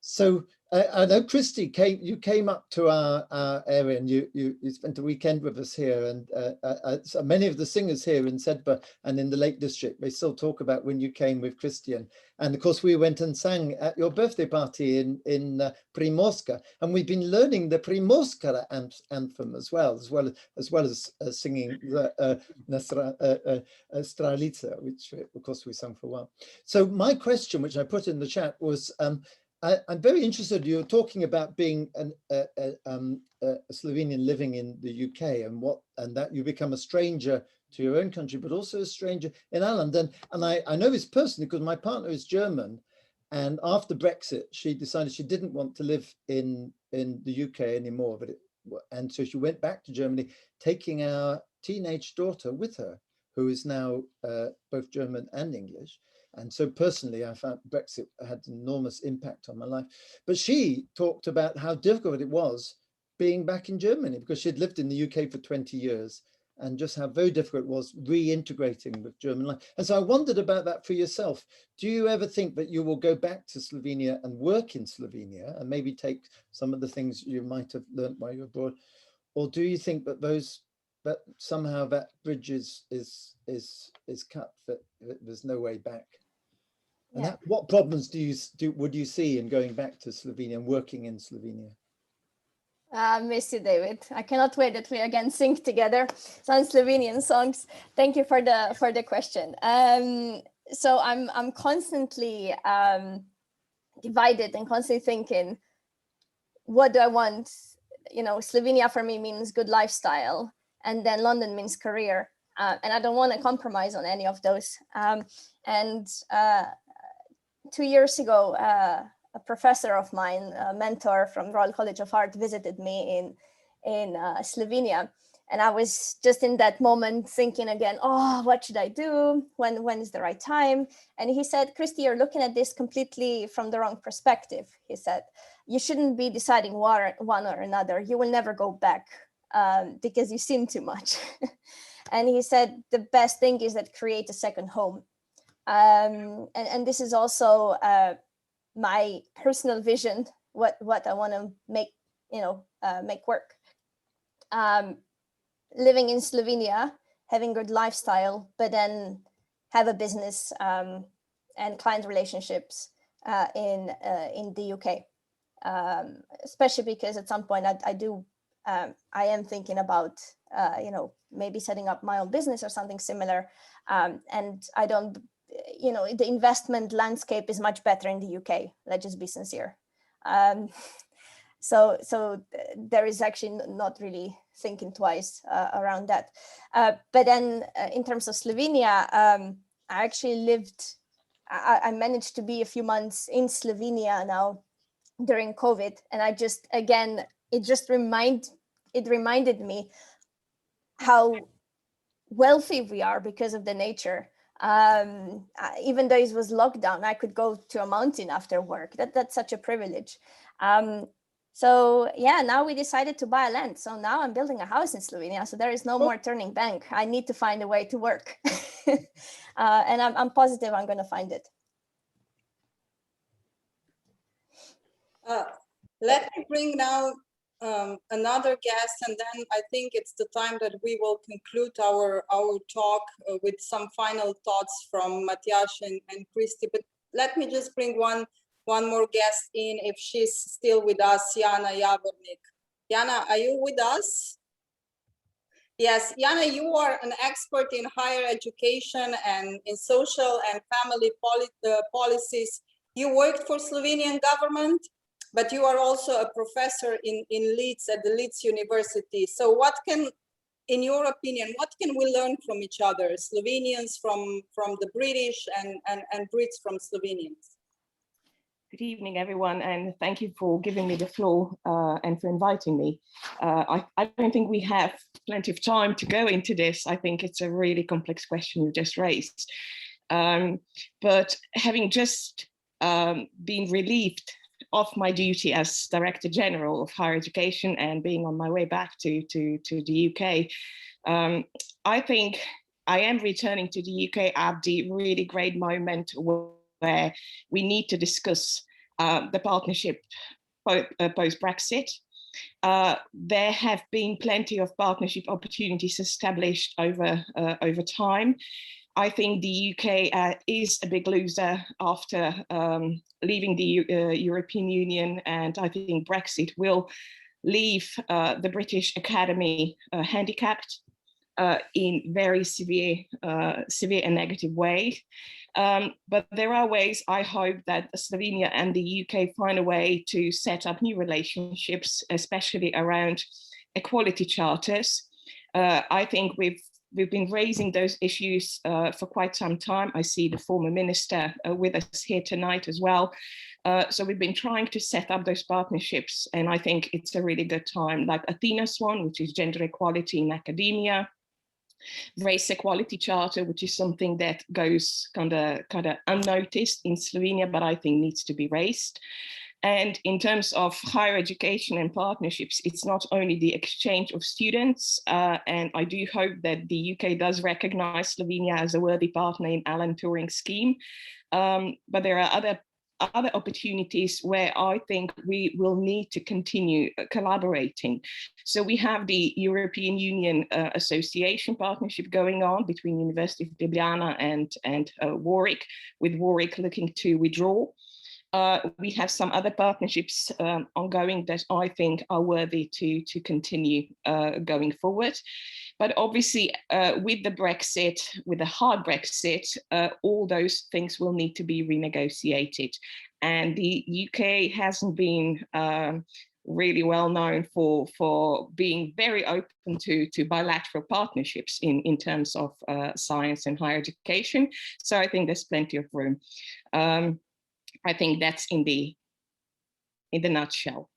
so I know Kristi came up to our area, and you spent a weekend with us here. And so many of the singers here in Sedbergh and in the Lake District, they still talk about when you came with Kristi. And of course, we went and sang at your birthday party in Primorska, and we've been learning the Primorska anthem as well as singing the Stralica, which of course we sang for a while. So my question, which I put in the chat, was I'm very interested. You're talking about being a Slovenian living in the UK, and that you become a stranger to your own country, but also a stranger in Ireland. And I know this personally because my partner is German, and after Brexit, she decided she didn't want to live in the UK anymore. And so she went back to Germany, taking our teenage daughter with her, who is now both German and English. And so personally, I found Brexit had an enormous impact on my life. But she talked about how difficult it was being back in Germany, because she'd lived in the UK for 20 years, and just how very difficult it was reintegrating with German life. And so I wondered about that for yourself. Do you ever think that you will go back to Slovenia and work in Slovenia, and maybe take some of the things you might have learned while you were abroad? Or do you think that somehow that bridge is cut, that there's no way back? And Yeah. what problems would you see in going back to Slovenia and working in Slovenia? Miss you, David. I cannot wait that we again sing together some Slovenian songs. Thank you for the question. So I'm constantly divided and constantly thinking, what do I want? You know, Slovenia for me means good lifestyle, and then London means career, and I don't want to compromise on any of those. 2 years ago, a professor of mine, a mentor from Royal College of Art, visited me in Slovenia, and I was just in that moment thinking again, oh, what should I do? When is the right time? And he said, Kristi, you're looking at this completely from the wrong perspective. He said, you shouldn't be deciding one or another. You will never go back because you've seen too much. And he said, the best thing is that create a second home. And this is also my personal vision, what I want to make work. Living in Slovenia, having good lifestyle, but then have a business and client relationships in the UK, especially because at some point I am thinking about maybe setting up my own business or something similar, and I don't. The investment landscape is much better in the UK. Let's just be sincere. So there is actually not really thinking twice around that. But then in terms of Slovenia, I actually I managed to be a few months in Slovenia now during COVID. And it reminded me how wealthy we are because of the nature. Even though it was lockdown, I could go to a mountain after work. That's such a privilege. So yeah, now we decided to buy land. So now I'm building a house in Slovenia. So there is no more turning back. I need to find a way to work. And I'm positive I'm going to find it. Let me bring now another guest, and then I think it's the time that we will conclude our talk with some final thoughts from Matjaž and Kristi. But let me just bring one more guest in, if she's still with us, Jana Javornik. Jana, are you with us? Yes, Jana, you are an expert in higher education and in social and family policies. You worked for Slovenian government, but you are also a professor in Leeds at the Leeds University. So in your opinion, what can we learn from each other? Slovenians from the British and Brits from Slovenians? Good evening, everyone, and thank you for giving me the floor and for inviting me. I don't think we have plenty of time to go into this. I think it's a really complex question you just raised. But having just been relieved of my duty as Director General of Higher Education and being on my way back to the UK, I think I am returning to the UK at the really great moment where we need to discuss the partnership post-Brexit. There have been plenty of partnership opportunities established over time. I think the UK is a big loser after leaving the European Union, and I think Brexit will leave the British Academy handicapped in very severe and negative way. But there are ways, I hope, that Slovenia and the UK find a way to set up new relationships, especially around equality charters. I think we've been raising those issues for quite some time. I see the former minister with us here tonight as well. So we've been trying to set up those partnerships, and I think it's a really good time, like Athena's one, which is gender equality in academia, race equality charter, which is something that goes kind of unnoticed in Slovenia, but I think needs to be raised. And in terms of higher education and partnerships, it's not only the exchange of students, and I do hope that the UK does recognize Slovenia as a worthy partner in Alan Turing scheme, but there are other opportunities where I think we will need to continue collaborating. So we have the European Union Association partnership going on between University of Ljubljana and Warwick, with Warwick looking to withdraw. We have some other partnerships ongoing that I think are worthy to continue going forward. But obviously, with the Brexit, with the hard Brexit, all those things will need to be renegotiated. And the UK hasn't been really well known for being very open to bilateral partnerships in terms of science and higher education. So I think there's plenty of room. I think that's in the nutshell.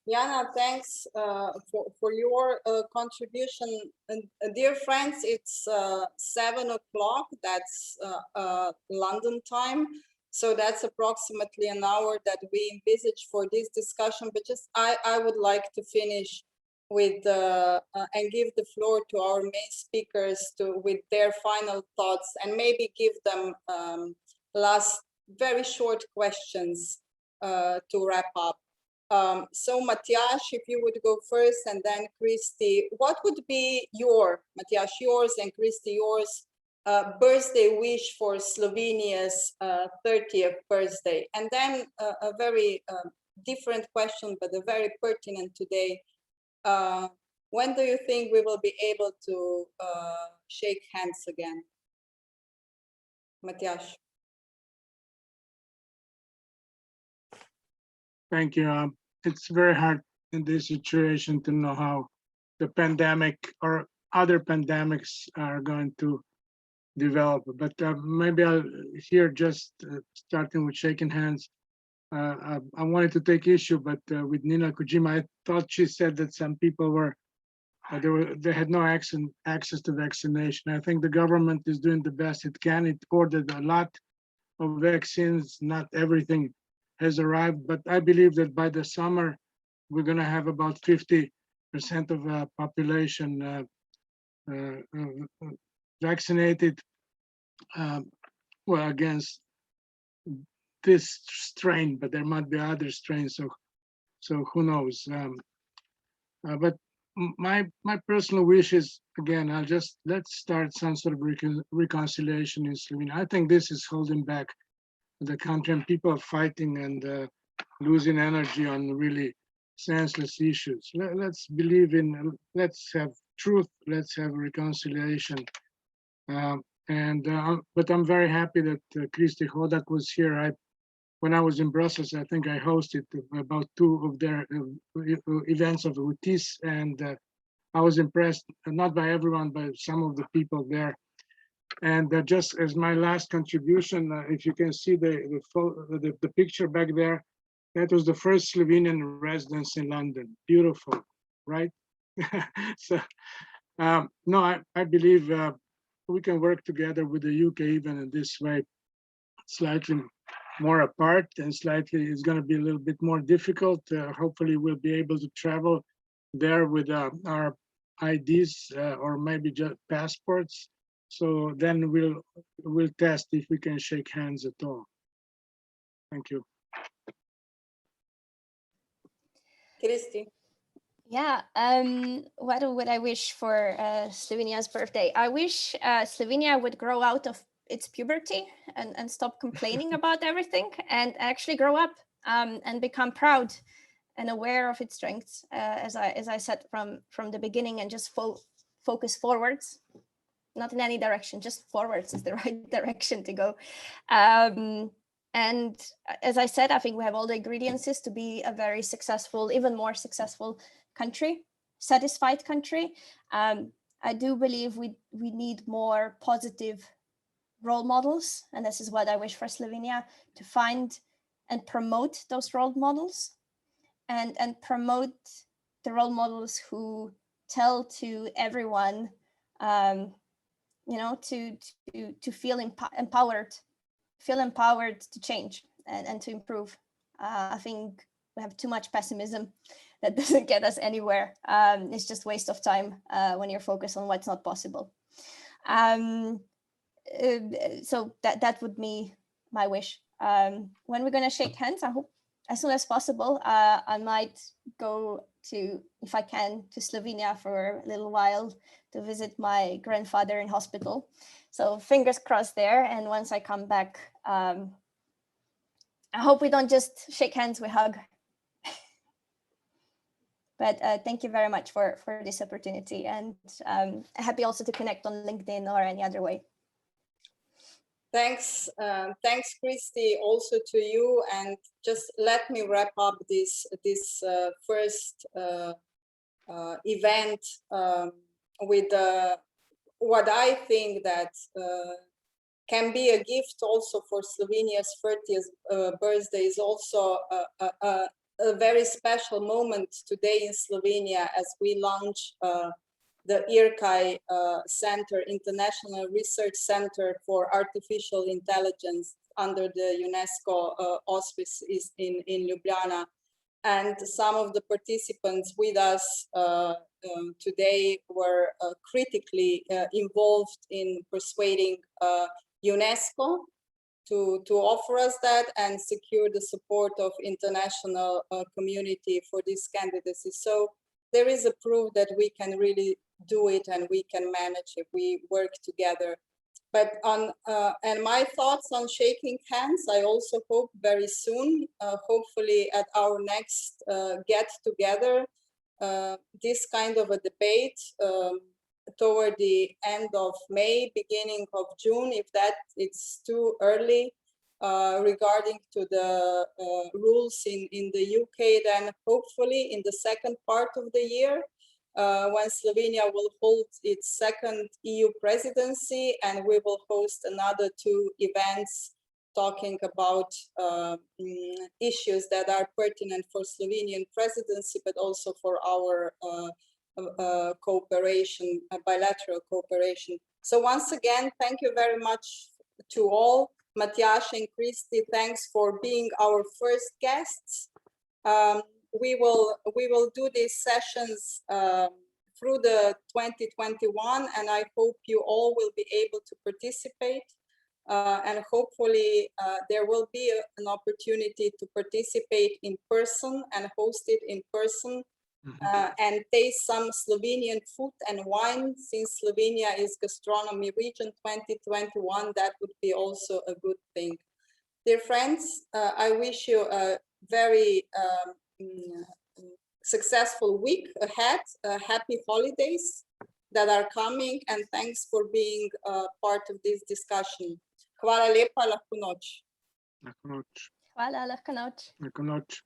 Jana, thanks for your contribution. And, dear friends, it's 7 o'clock, that's London time. So that's approximately an hour that we envisage for this discussion. But just I would like to finish with and give the floor to our main speakers with their final thoughts, and maybe give them last very short questions to wrap up. So Matjaž, if you would go first, and then Kristi, what would be Matjaž, yours, and Kristi, yours, birthday wish for Slovenia's 30th birthday? And then a very different question, but a very pertinent today. When do you think we will be able to shake hands again? Matjaž. Thank you. It's very hard in this situation to know how the pandemic or other pandemics are going to develop. But maybe I'll here just starting with shaking hands. I wanted to take issue, but with Nina Kojima, I thought she said that some people were they had no access to vaccination. I think the government is doing the best it can. It ordered a lot of vaccines. Not everything has arrived, but I believe that by the summer we're going to have about 50% of the population vaccinated, well, against this strain, but there might be other strains, so who knows. But my personal wish is, again, let's start some sort of reconciliation in Slovenia. I think this is holding back the country, and people are fighting and losing energy on really senseless issues. Let's believe in, let's have truth, let's have reconciliation. But I'm very happy that Kristi Hodak was here. When I was in Brussels, I think I hosted about 2 of their events of VTIS, and I was impressed, not by everyone, but some of the people there. And just as my last contribution, if you can see the picture back there, that was the first Slovenian residence in London. Beautiful, right? So, no, I believe we can work together with the UK even in this way, slightly more apart, and slightly it's going to be a little bit more difficult. Hopefully we'll be able to travel there with our IDs or maybe just passports. So then we'll test if we can shake hands at all. Thank you. Kristi. Yeah, what would I wish for Slovenia's birthday? I wish Slovenia would grow out of its puberty and stop complaining about everything and actually grow up and become proud and aware of its strengths, as I said from the beginning, and just focus forwards, not in any direction, just forwards is the right direction to go. And as I said, I think we have all the ingredients to be a very successful, even more successful country, satisfied country. I do believe we need more positive role models, and this is what I wish for Slovenia, to find and promote those role models, and promote the role models who tell to everyone, you know, to feel empowered to change and to improve. I think we have too much pessimism that doesn't get us anywhere. It's just waste of time when you're focused on what's not possible. So that would be my wish. When we're going to shake hands, I hope as soon as possible. I might go to, if I can, to Slovenia for a little while to visit my grandfather in hospital. So fingers crossed there. And once I come back, I hope we don't just shake hands, we hug. But thank you very much for this opportunity, and happy also to connect on LinkedIn or any other way. Thanks, Kristi, also to you. And just let me wrap up this first event with what I think that can be a gift also for Slovenia's 30th birthday. Is also a very special moment today in Slovenia as we launch the IRCAI Center, International Research Center for Artificial Intelligence under the UNESCO auspices in Ljubljana. And some of the participants with us today were critically involved in persuading UNESCO to offer us that and secure the support of international community for this candidacy. So there is a proof that we can really do it and we can manage if we work together. But and my thoughts on shaking hands, I also hope very soon, hopefully at our next get together, this kind of a debate toward the end of May, beginning of June, if that it's too early regarding to the rules in the UK, then hopefully in the second part of the year, when Slovenia will hold its second EU presidency, and we will host another 2 events talking about issues that are pertinent for Slovenian presidency, but also for our cooperation, bilateral cooperation. So once again, thank you very much to all. Matjaž and Kristi, thanks for being our first guests. We will do these sessions through the 2021, and I hope you all will be able to participate. And hopefully there will be an opportunity to participate in person and host it in person. And taste some Slovenian food and wine, since Slovenia is Gastronomy Region 2021, that would be also a good thing. Dear friends, I wish you a very successful week ahead, happy holidays that are coming, and thanks for being part of this discussion. Hvala lepa, lahko noč. Lahko noč. Hvala, lahko noč. Lahko noč.